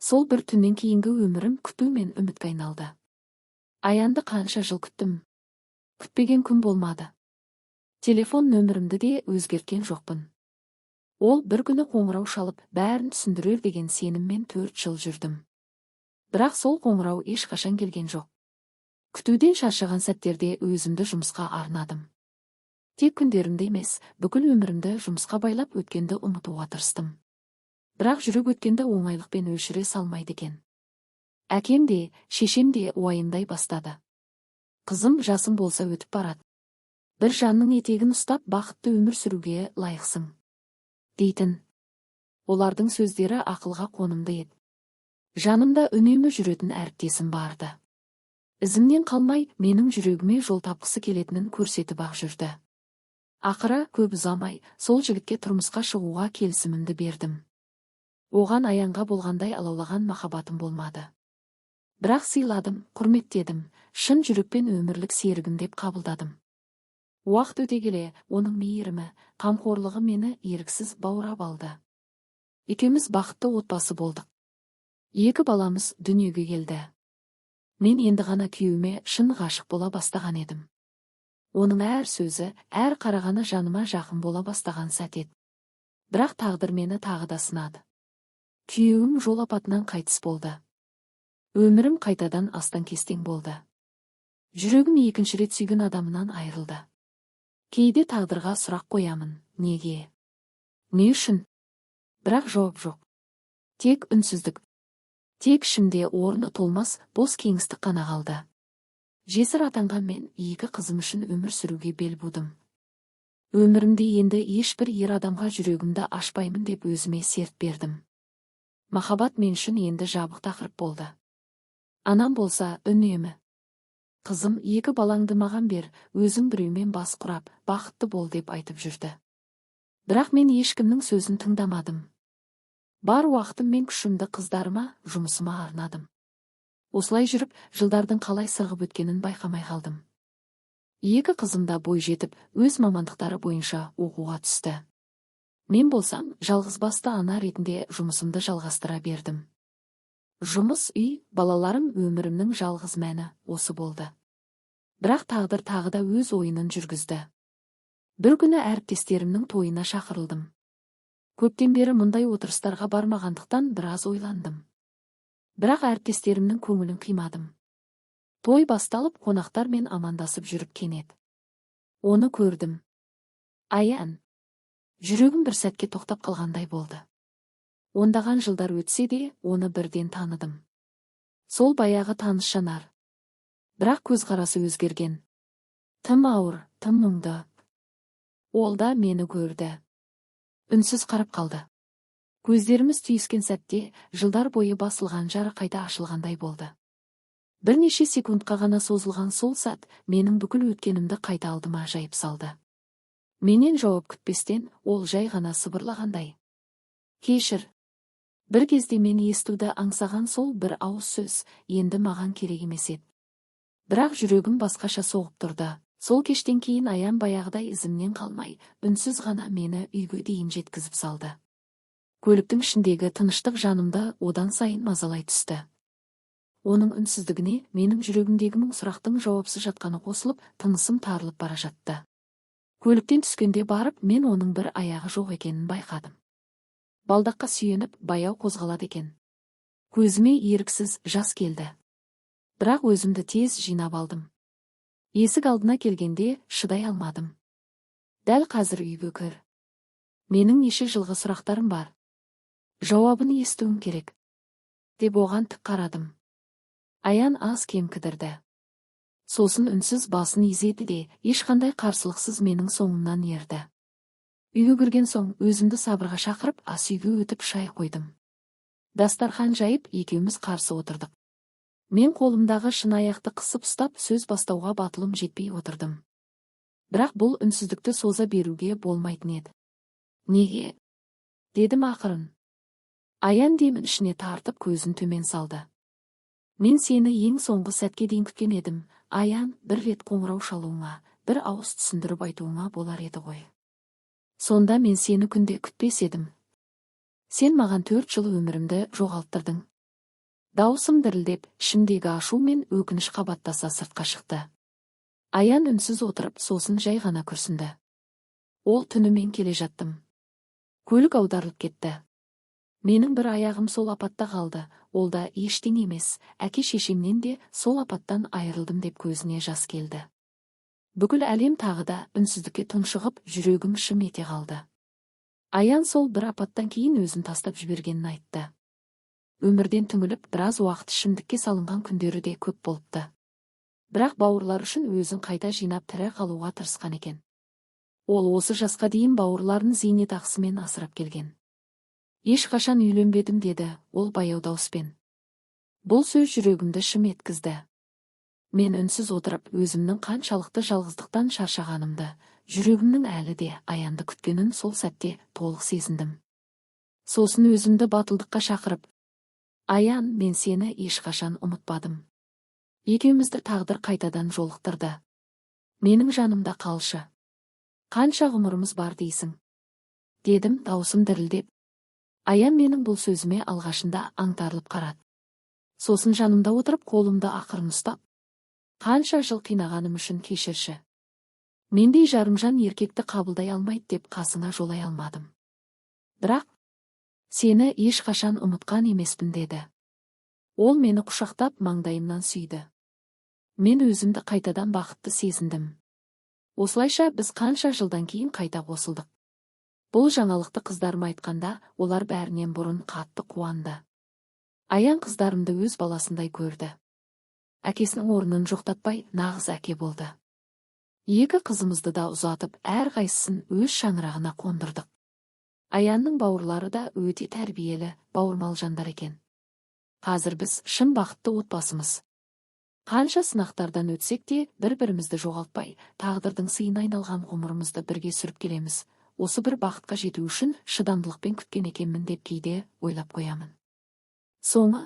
Сол бір түннен кейінгі өмірім күту мен үмітке айналды. Аянды қанша жыл күттім. Күтпеген күн болмады. Телефон нөмірімді де өзгерткен жоқпын. Ол бір күні қоңырау шалып, бәрін түсіндірер деген сеніммен 4 жыл жүрдім. Бірақ сол қоңырау ешқашан келген жоқ. Күтуден шаршаған сәттерде өзімді жұмысқа арнадым. Тек күндерімді емес, бүкіл өмірімді жұмысқа байлап өткенді ұмытуға тырыстым. Бірақ жүрек өткенді оңайлықпен өшіре салмайды екен. Әкем де, шешем де уайымдай бастады. Қызым, жасың болса өтіп барады. Бір жанның етегін ұстап бақытты өмір сүруге лайықсың, дейтін. Олардың сөздері ақылға қонымды еді. Жанымда үнемі жүретін әріптесім барды. Ізімнен қалмай, менің жүрегіме жол тапқысы келетінін көрсетіп ақ жүрді. Ақыры, көп ұзамай, сол жігітке тұрмысқа шығуға келісімімді бердім. Оған Аянға болғандай алаулаған махаббатым болмады. Бірақ сыйладым, құрметтедім, шын жүрекпен өмірлік серігім деп қабылдадым. Уақыт өте келе, оның мейірімі, қамқорлығы мені еріксіз баурап алды. Екеуміз бақытты отбасы болдық. 2 баламыз дүниеге келді. Мен енді ғана күйеуіме шын ғашық бола бастаған едім. Оның әр сөзі, әр қарағаны жаныма жақын бола бастаған сәт еді. Бірақ тағдыр мені тағы да сынады. Күйеуім жол апатынан қайтыс болды. Өмірім қайтадан астан-кестең болды. Жүрегім екінші рет сүйген адамынан айырылды. Кейде тағдырға сұрақ қоямын, неге? Не үшін? Бірақ жауап жоқ. Тек үнсіздік. Тек ішімде орны толмас бос кеңістік қана қалды. Жесір атанған мен 2 қызым үшін өмір сүруге бел будым. Өмірімде енді ешбір ер адамға жүрегімді ашпаймын деп өзіме серт бердім. Махаббат мен үшін енді жабық тақырып болды. Анам болса үнемі: қызым, 2 балаңды маған бер, өзің біреумен бас құрап, бақытты бол деп айтып жүрді. Бірақ мен ешкімнің сөзін тыңдамадым. Бар уақытым мен күшімді қыздарыма, жұмысыма арнадым. Осылай жүріп, жылдардың қалай сырғып өткенін байқамай қалдым. 2 қызым да бой жетіп, өз мамандықтары бойынша оқуға түсті. Мен болсам, жалғызбасты ана ретінде жұмысымды жалғастыра бердім. Жұмыс, үй, балаларым өмірімнің жалғыз мәні осы болды. Бірақ тағдыр тағы да өз ойынын жүргізді. Бір күні әріптестерімнің тойына шақырылдым. Көптен бері мұндай отырыстарға бармағандықтан біраз ойландым. Бірақ әріптестерімнің көңілін қимадым. Той басталып, қонақтармен амандасып жүріп кенет оны көрдім. Аян. Жүрегім бір сәтке тоқтап қалғандай болды. Ондаған жылдар өтсе де, оны бірден таныдым. Сол баяғы таныс жанар. Бірақ көзқарасы өзгерген. Тым ауыр, тым мұңды. Ол да мені көрді. Үнсіз қарап қалды. Көздеріміз түйіскен сәтте, жылдар бойы басылған жара қайта ашылғандай болды. Бірнеше секундқа ғана созылған сол сәт, менің бүкіл өткенімді қайта алдыма жайып салды. Менен жауап күтпестен, ол жай ғана сыбырлағандай: кешір. Бір кезде мен естуді аңсаған сол бір ауыз сөз енді маған керек емес еді. Бірақ жүрегім басқаша соғып тұрды. Сол кештен кейін Аян баяғыдай ізімнен қалмай, үнсіз ғана мені үйге дейін жеткізіп салды. Көліктің ішіндегі тыныштық жанымды одан сайын мазалай түсті. Оның үнсіздігіне менің жүрегімдегі мың сұрақтың жауапсыз жатқаны қосылып, тынысым тарылып бара жатты. Көліктен түскенде барып, мен оның бір аяғы жоқ екенін байқадым. Балдаққа сүйеніп, баяу қозғалады екен. Көзіме еріксіз жас келді. Бірақ өзімді тез жинап алдым. Есік алдына келгенде шыдай алмадым. Дәл қазір үйге кір. Менің неше жылғы сұрақтарым бар. Жауабын естуім керек. Деп оған тік қарадым. Аян аз кем кідірді. Сосын үнсіз басын изеді де, ешқандай қарсылықсыз менің соңымнан ерді. Үйге кірген соң өзімді сабырға шақырып, ас үйге өтіп шай қойдым. Дастархан жайып, екеуміз қарсы отырдық. Мен қолымдағы шыны аяқты қысып ұстап, сөз бастауға батылым жетпей отырдым. Бірақ бұл үнсіздікті соза беруге болмайтын еді. Неге? Дедім ақырын. Аян демін ішіне тартып көзін төмен салды. Мен сені ең соңғы сәтке дейін күткен едім. Аян, бір рет қоңырау шалуыңа, бір ауыз түсіндіріп айтуыңа болар еді ғой. Сонда мен сені күнде күтпес едім. Сен маған 4 жыл өмірімді жоғалттырдың. Даусым дірілдеп, ішімдегі ашу мен өкініш қабаттаса сыртқа шықты. Аян үнсіз отырып, сосын жай ғана күрсінді. Ол түнімен келе жаттым. Көлік аударылып кетті. Менің бір аяғым сол апатта қалды, ол да ештеңе емес, әке-шешемнен де сол апаттан айырылдым деп көзіне жас келді. Бүкіл әлем тағы да үнсіздікке тұншығып, жүрегім шым ете қалды. Аян сол бір апаттан кейін өзін тастап жібергенін айтты. Өмірден түңіліп, біраз уақыт ішімдікке салынған күндері де көп болыпты. Бірақ бауырлар үшін өзін қайта жинап тірі қалуға тырысқан екен. Ол осы жасқа дейін бауырларын зейнетақысымен асырап келген. Ешқашан үйленбедім деді, ол баяу дауыспен. Бұл сөз жүрегімді шым еткізді. Мен үнсіз отырып, өзімнің қаншалықты жалғыздықтан шаршағанымды, жүрегімнің әлі де Аянды күткенін сол сәтте толық сезіндім. Сосын өзімді батылдыққа шақырып, Аян, мен сені ешқашан ұмытпадым. Екеумізді тағдыр қайтадан жолықтырды. Менің жанымда қалшы. Қанша ғұмырымыз бар дейсің? Дедім, даусым дірілдеп. Аян менің бұл сөзіме алғашында аңтарылып қарады. Сосын жанымда отырып, қолымды ақырын ұстап, қанша жыл қинағаным үшін кешірші. Мендей жарымжан еркекті қабылдай алмайды деп қасыңа жолай алмадым. Бірақ сені ешқашан ұмытқан емеспін деді. Ол мені құшақтап маңдайымнан сүйді. Мен өзімді қайтадан бақытты сезіндім. Осылайша біз қанша жылдан кейін қайта қосылдық. Бұл жаңалықты қыздарым айтқанда, олар бәрінен бұрын қатты қуанды. Аян қыздарымды өз баласындай көрді. Әкесінің орнын жоқтатпай, нағыз әке болды. Екі қызымызды да ұзатып, әрқайсысын өз шаңырағына қондырдық. Аянның бауырлары да өте тәрбиелі, бауырмал жандар екен. Қазір біз шын бақытты отбасымыз. Қанша сынақтардан өтсек те, бір-бірімізді жоғалтпай, тағдырдың сыйына айналған ғұмырымызды бірге сүріп келеміз. Осы бір бақытқа жету үшін шыдамдылықпен күткен екенмін деп кейде ойлап қоямын. Соңы